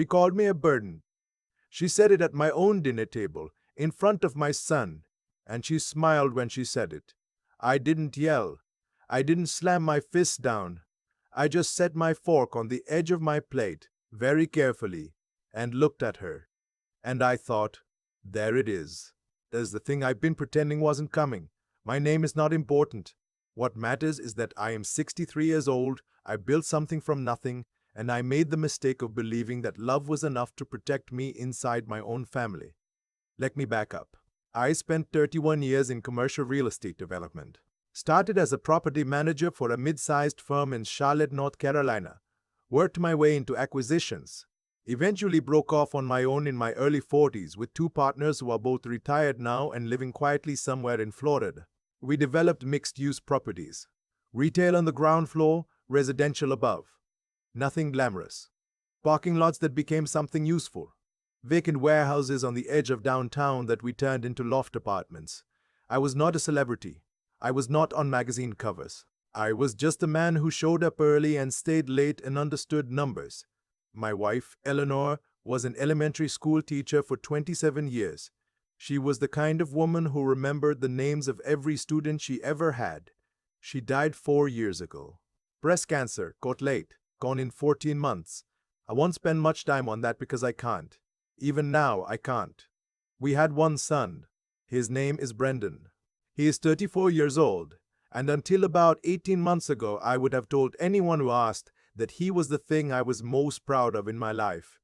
She called me a burden. She said it at my own dinner table, in front of my son, and she smiled when she said it. I didn't yell. I didn't slam my fist down. I just set my fork on the edge of my plate, very carefully, and looked at her. And I thought, there it is. There's the thing I've been pretending wasn't coming. My name is not important. What matters is that I am 63 years old, I built something from nothing, and I made the mistake of believing that love was enough to protect me inside my own family. Let me back up. I spent 31 years in commercial real estate development. Started as a property manager for a mid-sized firm in Charlotte, North Carolina. Worked my way into acquisitions. Eventually broke off on my own in my early 40s with two partners who are both retired now and living quietly somewhere in Florida. We developed mixed-use properties. Retail on the ground floor, residential above. Nothing glamorous. Parking lots that became something useful. Vacant warehouses on the edge of downtown that we turned into loft apartments. I was not a celebrity. I was not on magazine covers. I was just a man who showed up early and stayed late and understood numbers. My wife, Eleanor, was an elementary school teacher for 27 years. She was the kind of woman who remembered the names of every student she ever had. She died 4 years ago. Breast cancer, caught late, gone in 14 months. I won't spend much time on that because I can't. Even now, I can't. We had one son. His name is Brendan. He is 34 years old, and until about 18 months ago, I would have told anyone who asked that he was the thing I was most proud of in my life.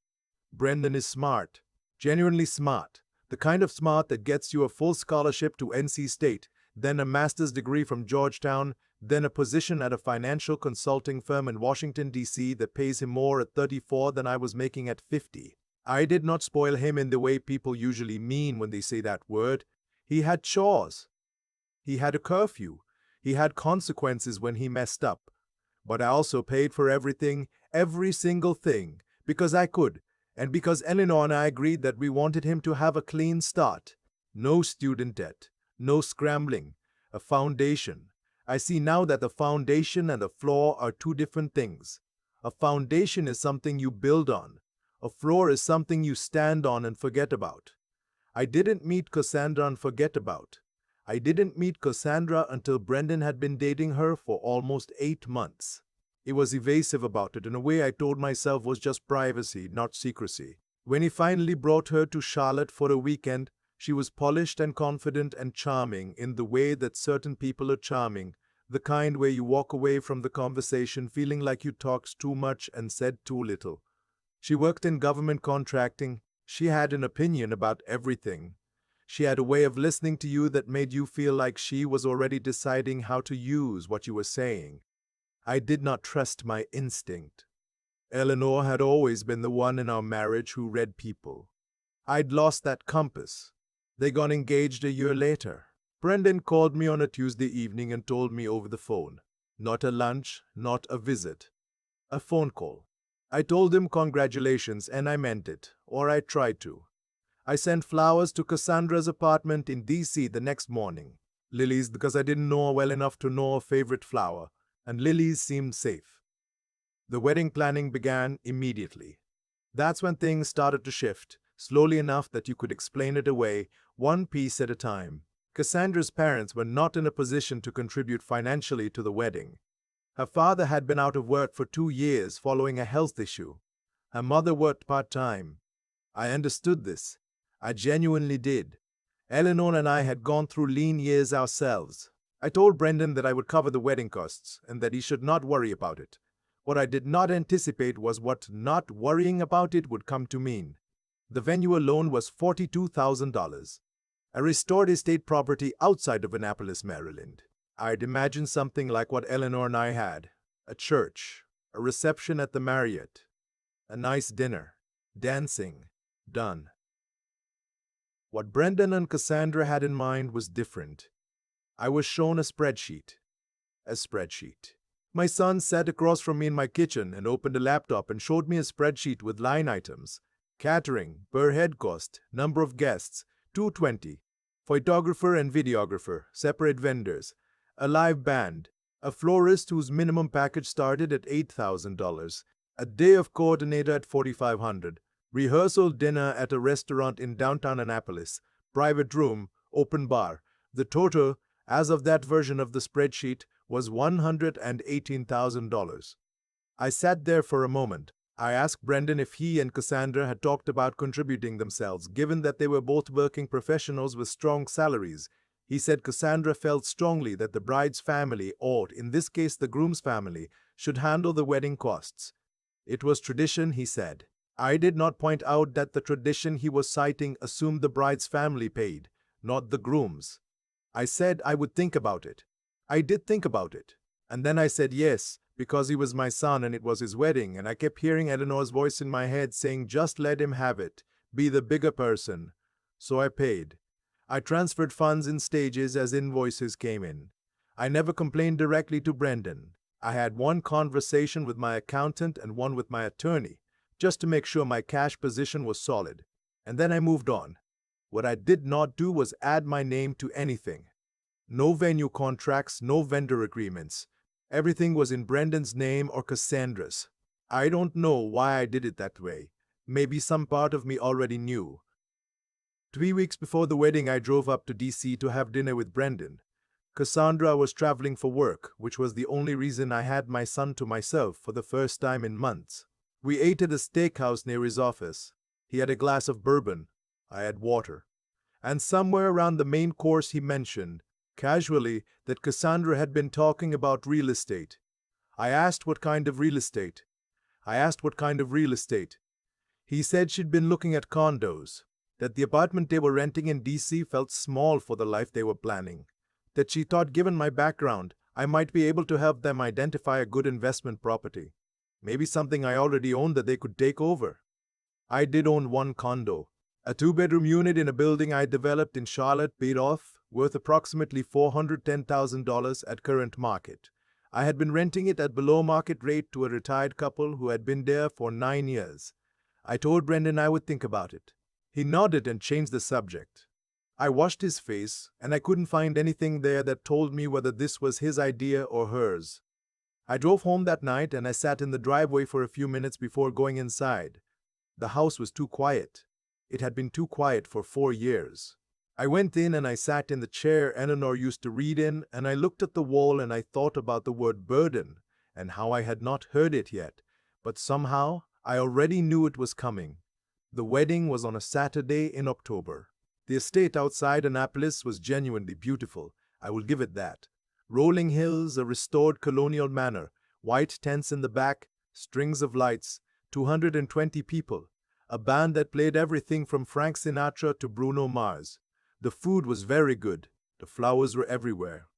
Brendan is smart, genuinely smart, the kind of smart that gets you a full scholarship to NC State, then a master's degree from Georgetown, then a position at a financial consulting firm in Washington, D.C. that pays him more at 34 than I was making at 50. I did not spoil him in the way people usually mean when they say that word. He had chores. He had a curfew. He had consequences when he messed up. But I also paid for everything, every single thing, because I could, and because Eleanor and I agreed that we wanted him to have a clean start. No student debt, no scrambling, a foundation. I see now that the foundation and the floor are two different things. A foundation is something you build on. A floor is something you stand on and forget about. I didn't meet Cassandra and forget about. I didn't meet Cassandra until Brendan had been dating her for almost 8 months. He was evasive about it in a way I told myself was just privacy, not secrecy. When he finally brought her to Charlotte for a weekend, she was polished and confident and charming in the way that certain people are charming, the kind where you walk away from the conversation feeling like you talked too much and said too little. She worked in government contracting. She had an opinion about everything. She had a way of listening to you that made you feel like she was already deciding how to use what you were saying. I did not trust my instinct. Eleanor had always been the one in our marriage who read people. I'd lost that compass. They got engaged a year later. Brendan called me on a Tuesday evening and told me over the phone. Not a lunch, not a visit. A phone call. I told him congratulations, and I meant it, or I tried to. I sent flowers to Cassandra's apartment in D.C. the next morning. Lilies, because I didn't know her well enough to know her favorite flower, and lilies seemed safe. The wedding planning began immediately. That's when things started to shift, slowly enough that you could explain it away, one piece at a time. Cassandra's parents were not in a position to contribute financially to the wedding. Her father had been out of work for 2 years following a health issue. Her mother worked part-time. I understood this. I genuinely did. Eleanor and I had gone through lean years ourselves. I told Brendan that I would cover the wedding costs and that he should not worry about it. What I did not anticipate was what not worrying about it would come to mean. The venue alone was $42,000. A restored estate property outside of Annapolis, Maryland. I'd imagined something like what Eleanor and I had. A church, a reception at the Marriott, a nice dinner, dancing, done. What Brendan and Cassandra had in mind was different. I was shown a spreadsheet. A spreadsheet. My son sat across from me in my kitchen and opened a laptop and showed me a spreadsheet with line items. Catering, per head cost, number of guests, 220. Photographer and videographer, separate vendors. A live band. A florist whose minimum package started at $8,000. A day of coordinator at $4,500. Rehearsal dinner at a restaurant in downtown Annapolis. Private room, open bar. The total, as of that version of the spreadsheet, was $118,000. I sat there for a moment. I asked Brendan if he and Cassandra had talked about contributing themselves, given that they were both working professionals with strong salaries. He said Cassandra felt strongly that the bride's family, or in this case the groom's family, should handle the wedding costs. It was tradition, he said. I did not point out that the tradition he was citing assumed the bride's family paid, not the groom's. I said I would think about it. I did think about it. And then I said yes, because he was my son and it was his wedding, and I kept hearing Eleanor's voice in my head saying, just let him have it. Be the bigger person. So I paid. I transferred funds in stages as invoices came in. I never complained directly to Brendan. I had one conversation with my accountant and one with my attorney, just to make sure my cash position was solid. And then I moved on. What I did not do was add my name to anything. No venue contracts, no vendor agreements. Everything was in Brendan's name or Cassandra's. I don't know why I did it that way. Maybe some part of me already knew. 3 weeks before the wedding, I drove up to DC to have dinner with Brendan. Cassandra was traveling for work, which was the only reason I had my son to myself for the first time in months. We ate at a steakhouse near his office. He had a glass of bourbon. I had water. And somewhere around the main course he mentioned, casually, that Cassandra had been talking about real estate. I asked what kind of real estate. He said she'd been looking at condos, that the apartment they were renting in DC felt small for the life they were planning, that she thought given my background, I might be able to help them identify a good investment property. Maybe something I already owned that they could take over. I did own one condo, a 2-bedroom unit in a building I developed in Charlotte, paid off, worth approximately $410,000 at current market. I had been renting it at below market rate to a retired couple who had been there for 9 years. I told Brendan I would think about it. He nodded and changed the subject. I washed his face, and I couldn't find anything there that told me whether this was his idea or hers. I drove home that night and I sat in the driveway for a few minutes before going inside. The house was too quiet. It had been too quiet for 4 years. I went in and I sat in the chair Eleanor used to read in, and I looked at the wall and I thought about the word burden and how I had not heard it yet, but somehow I already knew it was coming. The wedding was on a Saturday in October. The estate outside Annapolis was genuinely beautiful, I will give it that. Rolling hills, a restored colonial manor, white tents in the back, strings of lights, 220 people, a band that played everything from Frank Sinatra to Bruno Mars. The food was very good. The flowers were everywhere.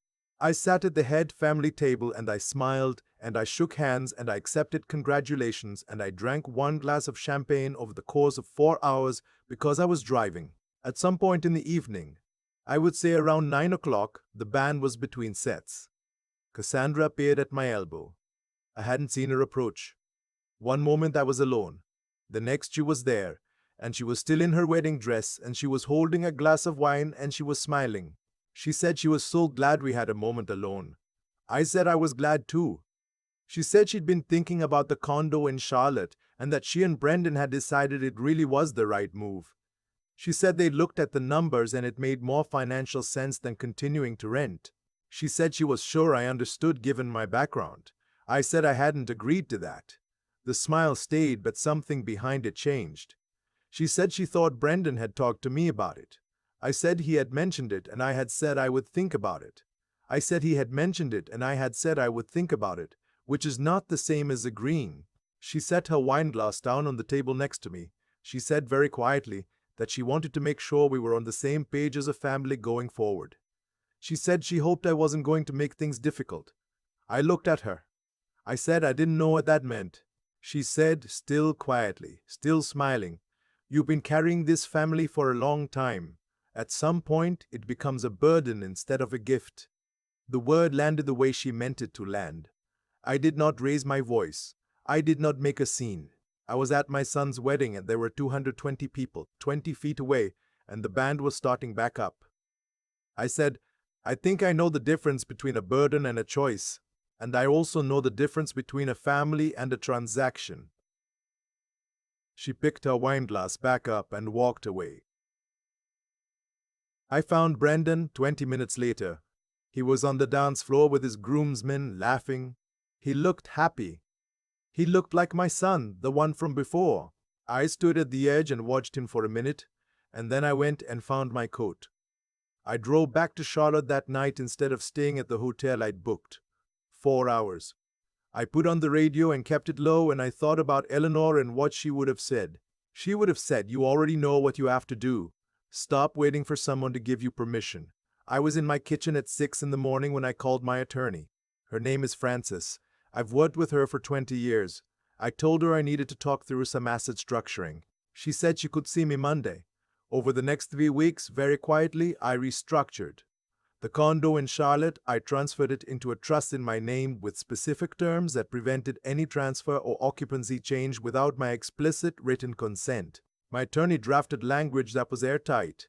I sat at the head family table and I smiled and I shook hands and I accepted congratulations and I drank one glass of champagne over the course of 4 hours because I was driving. At some point in the evening, I would say around 9 o'clock, the band was between sets. Cassandra appeared at my elbow. I hadn't seen her approach. One moment I was alone. The next she was there, and she was still in her wedding dress, and she was holding a glass of wine, and she was smiling. She said she was so glad we had a moment alone. I said I was glad too. She said she'd been thinking about the condo in Charlotte, and that she and Brendan had decided it really was the right move. She said they looked at the numbers and it made more financial sense than continuing to rent. She said she was sure I understood given my background. I said I hadn't agreed to that. The smile stayed, but something behind it changed. She said she thought Brendan had talked to me about it. I said he had mentioned it and I had said I would think about it. Which is not the same as agreeing. She set her wine glass down on the table next to me. She said very quietly that she wanted to make sure we were on the same page as a family going forward. She said she hoped I wasn't going to make things difficult. I looked at her. I said I didn't know what that meant. She said, still quietly, still smiling, "You've been carrying this family for a long time. At some point, it becomes a burden instead of a gift." The word landed the way she meant it to land. I did not raise my voice. I did not make a scene. I was at my son's wedding and there were 220 people, 20 feet away, and the band was starting back up. I said, "I think I know the difference between a burden and a choice, and I also know the difference between a family and a transaction." She picked her wineglass back up and walked away. I found Brendan 20 minutes later. He was on the dance floor with his groomsmen, laughing. He looked happy. He looked like my son, the one from before. I stood at the edge and watched him for a minute, and then I went and found my coat. I drove back to Charlotte that night instead of staying at the hotel I'd booked. 4 hours. I put on the radio and kept it low, and I thought about Eleanor and what she would have said. She would have said, "You already know what you have to do. Stop waiting for someone to give you permission." I was in my kitchen at 6 in the morning when I called my attorney. Her name is Frances. I've worked with her for 20 years. I told her I needed to talk through some asset structuring. She said she could see me Monday. Over the next 3 weeks, very quietly, I restructured. The condo in Charlotte, I transferred it into a trust in my name with specific terms that prevented any transfer or occupancy change without my explicit written consent. My attorney drafted language that was airtight.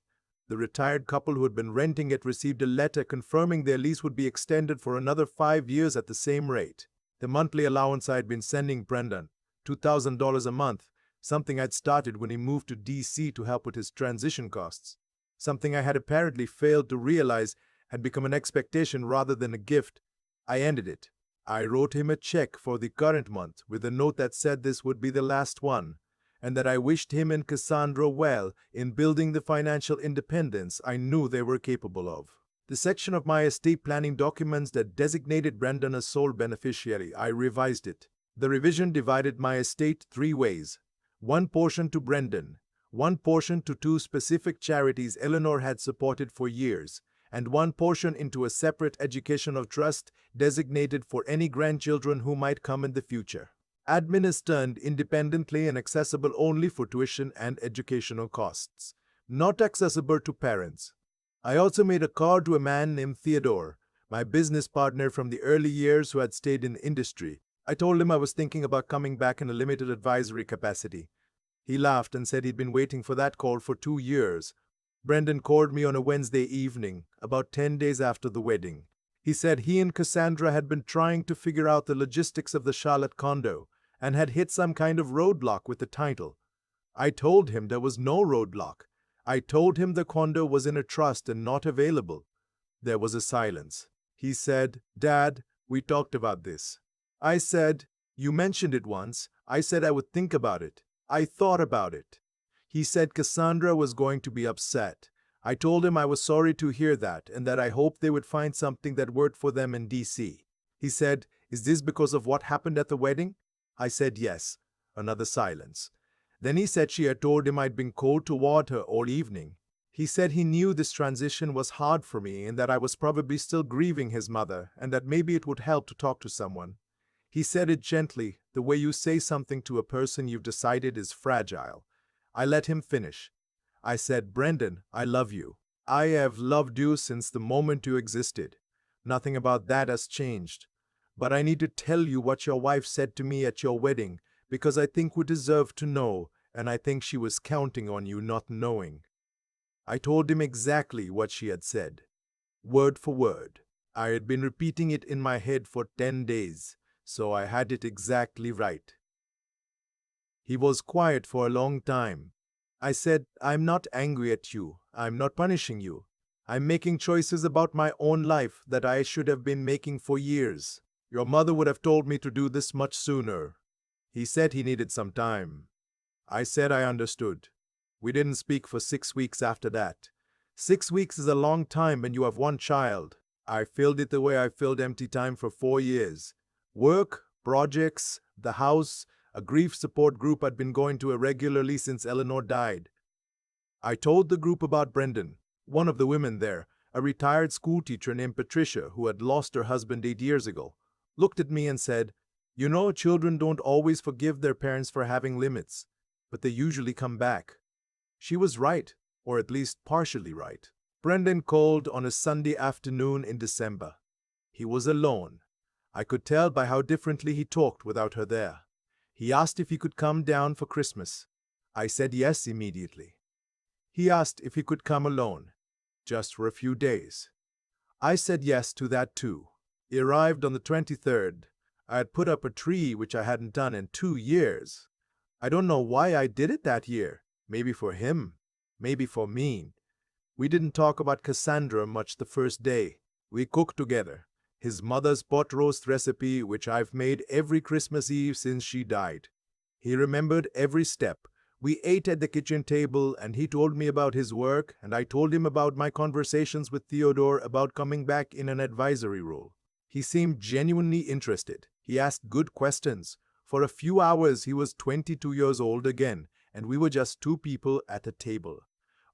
The retired couple who had been renting it received a letter confirming their lease would be extended for another 5 years at the same rate. The monthly allowance I had been sending Brendan, $2,000 a month, something I'd started when he moved to DC to help with his transition costs. Something I had apparently failed to realize had become an expectation rather than a gift. I ended it. I wrote him a check for the current month with a note that said this would be the last one, and that I wished him and Cassandra well in building the financial independence I knew they were capable of. The section of my estate planning documents that designated Brendan as sole beneficiary, I revised it. The revision divided my estate 3 ways. One portion to Brendan, one portion to 2 specific charities Eleanor had supported for years, and one portion into a separate educational trust designated for any grandchildren who might come in the future. Administered independently and accessible only for tuition and educational costs. Not accessible to parents. I also made a card to a man named Theodore, my business partner from the early years who had stayed in the industry. I told him I was thinking about coming back in a limited advisory capacity. He laughed and said he'd been waiting for that call for 2 years. Brendan called me on a Wednesday evening, about 10 days after the wedding. He said he and Cassandra had been trying to figure out the logistics of the Charlotte condo and had hit some kind of roadblock with the title. I told him there was no roadblock. I told him the condo was in a trust and not available. There was a silence. He said, "Dad, we talked about this." I said, "You mentioned it once." I said I would think about it. I thought about it. He said Cassandra was going to be upset. I told him I was sorry to hear that and that I hoped they would find something that worked for them in DC. He said, "Is this because of what happened at the wedding?" I said yes. Another silence. Then he said she had told him I'd been cold toward her all evening. He said he knew this transition was hard for me and that I was probably still grieving his mother and that maybe it would help to talk to someone. He said it gently, the way you say something to a person you've decided is fragile. I let him finish. I said, "Brendan, I love you. I have loved you since the moment you existed. Nothing about that has changed. But I need to tell you what your wife said to me at your wedding because I think we deserve to know, and I think she was counting on you not knowing." I told him exactly what she had said, word for word. I had been repeating it in my head for 10 days, so I had it exactly right. He was quiet for a long time. I said, "I'm not angry at you. I'm not punishing you. I'm making choices about my own life that I should have been making for years. Your mother would have told me to do this much sooner." He said he needed some time. I said I understood. We didn't speak for 6 weeks after that. 6 weeks is a long time when you have one child. I filled it the way I filled empty time for 4 years. Work, projects, the house, a grief support group I'd been going to regularly since Eleanor died. I told the group about Brendan, one of the women there, a retired schoolteacher named Patricia who had lost her husband 8 years ago, looked at me and said, "You know, children don't always forgive their parents for having limits, but they usually come back." She was right, or at least partially right. Brendan called on a Sunday afternoon in December. He was alone. I could tell by how differently he talked without her there. He asked if he could come down for Christmas. I said yes immediately. He asked if he could come alone, just for a few days. I said yes to that too. He arrived on the 23rd. I had put up a tree which I hadn't done in 2 years. I don't know why I did it that year. Maybe for him, maybe for me. We didn't talk about Cassandra much the first day. We cooked together. His mother's pot roast recipe, which I've made every Christmas Eve since she died. He remembered every step. We ate at the kitchen table, and he told me about his work, and I told him about my conversations with Theodore about coming back in an advisory role. He seemed genuinely interested. He asked good questions. For a few hours, he was 22 years old again, and we were just two people at a table.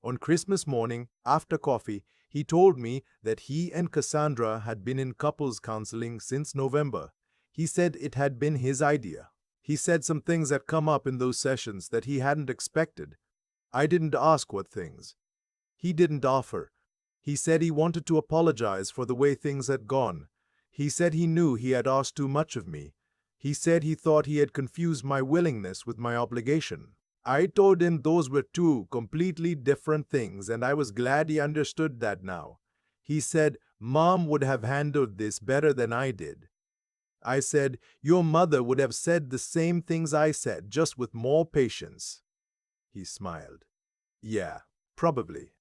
On Christmas morning, after coffee, he told me that he and Cassandra had been in couples counseling since November. He said it had been his idea. He said some things had come up in those sessions that he hadn't expected. I didn't ask what things. He didn't offer. He said he wanted to apologize for the way things had gone. He said he knew he had asked too much of me. He said he thought he had confused my willingness with my obligation. I told him those were two completely different things, and I was glad he understood that now. He said, "Mom would have handled this better than I did." I said, "Your mother would have said the same things I said, just with more patience." He smiled. "Yeah, probably."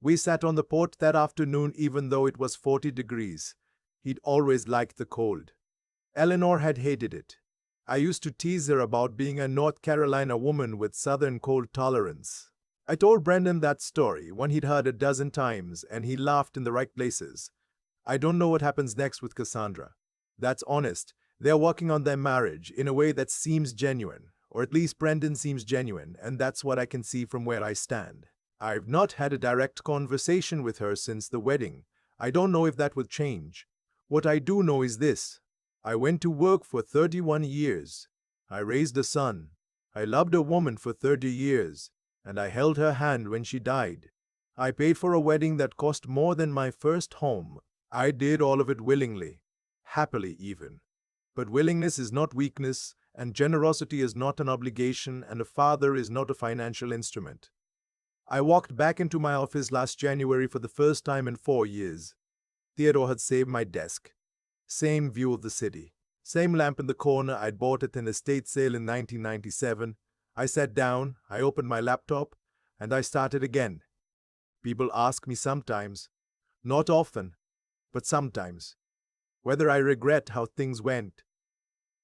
We sat on the porch that afternoon even though it was 40 degrees. He'd always liked the cold. Eleanor had hated it. I used to tease her about being a North Carolina woman with southern cold tolerance. I told Brendan that story, one he'd heard a dozen times, and he laughed in the right places. I don't know what happens next with Cassandra. That's honest. They're working on their marriage in a way that seems genuine, or at least Brendan seems genuine, and that's what I can see from where I stand. I've not had a direct conversation with her since the wedding. I don't know if that will change. What I do know is this. I went to work for 31 years. I raised a son. I loved a woman for 30 years, and I held her hand when she died. I paid for a wedding that cost more than my first home. I did all of it willingly, happily even. But willingness is not weakness, and generosity is not an obligation, and a father is not a financial instrument. I walked back into my office last January for the first time in 4 years. Theodore had saved my desk. Same view of the city. Same lamp in the corner I'd bought at an estate sale in 1997. I sat down, I opened my laptop, and I started again. People ask me sometimes, not often, but sometimes, whether I regret how things went,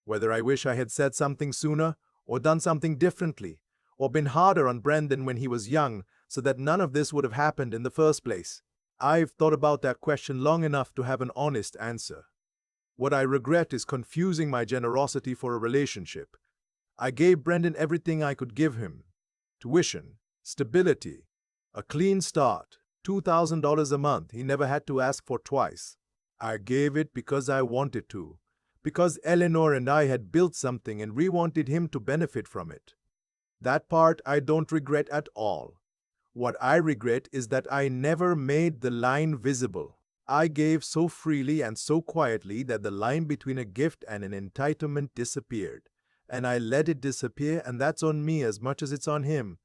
whether I wish I had said something sooner, or done something differently, or been harder on Brendan when he was young, so that none of this would have happened in the first place. I've thought about that question long enough to have an honest answer. What I regret is confusing my generosity for a relationship. I gave Brendan everything I could give him. Tuition, stability, a clean start, $2,000 a month he never had to ask for twice. I gave it because I wanted to, because Eleanor and I had built something and we wanted him to benefit from it. That part I don't regret at all. What I regret is that I never made the line visible. I gave so freely and so quietly that the line between a gift and an entitlement disappeared. And I let it disappear, and that's on me as much as it's on him.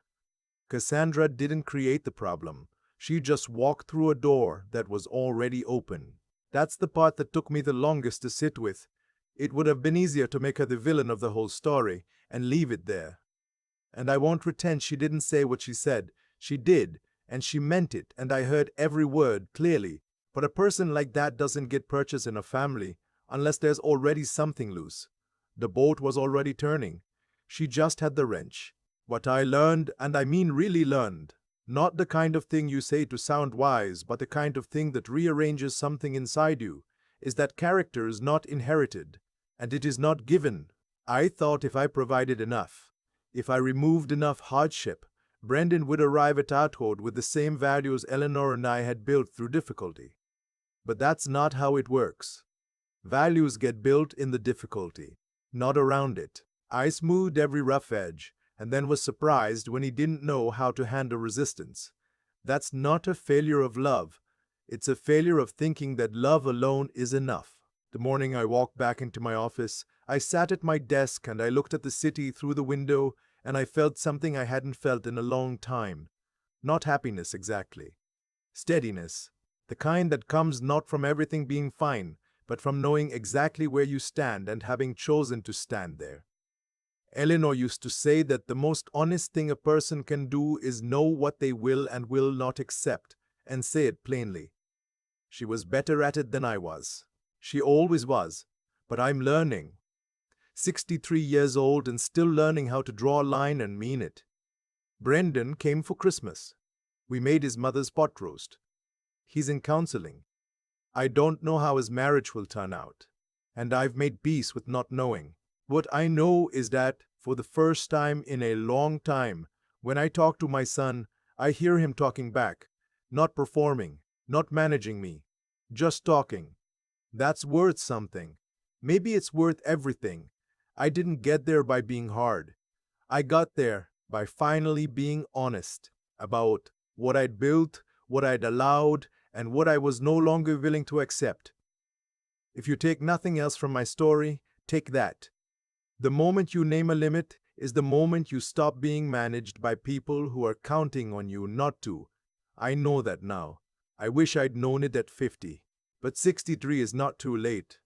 Cassandra didn't create the problem. She just walked through a door that was already open. That's the part that took me the longest to sit with. It would have been easier to make her the villain of the whole story and leave it there. And I won't pretend she didn't say what she said. She did, and she meant it, and I heard every word clearly. But a person like that doesn't get purchased in a family unless there's already something loose. The boat was already turning. She just had the wrench. What I learned, and I mean really learned, not the kind of thing you say to sound wise, but the kind of thing that rearranges something inside you, is that character is not inherited, and it is not given. I thought if I provided enough, if I removed enough hardship, Brendan would arrive at adulthood with the same values Eleanor and I had built through difficulty. But that's not how it works. Values get built in the difficulty, not around it. I smoothed every rough edge, and then was surprised when he didn't know how to handle resistance. That's not a failure of love. It's a failure of thinking that love alone is enough. The morning I walked back into my office, I sat at my desk and I looked at the city through the window, and I felt something I hadn't felt in a long time. Not happiness exactly. Steadiness. The kind that comes not from everything being fine, but from knowing exactly where you stand and having chosen to stand there. Eleanor used to say that the most honest thing a person can do is know what they will and will not accept, and say it plainly. She was better at it than I was. She always was. But I'm learning. 63 years old and still learning how to draw a line and mean it. Brendan came for Christmas. We made his mother's pot roast. He's in counseling. I don't know how his marriage will turn out. And I've made peace with not knowing. What I know is that, for the first time in a long time, when I talk to my son, I hear him talking back. Not performing, not managing me. Just talking. That's worth something. Maybe it's worth everything. I didn't get there by being hard. I got there by finally being honest about what I'd built, what I'd allowed, and what I was no longer willing to accept. If you take nothing else from my story, take that. The moment you name a limit is the moment you stop being managed by people who are counting on you not to. I know that now. I wish I'd known it at 50. But 63 is not too late.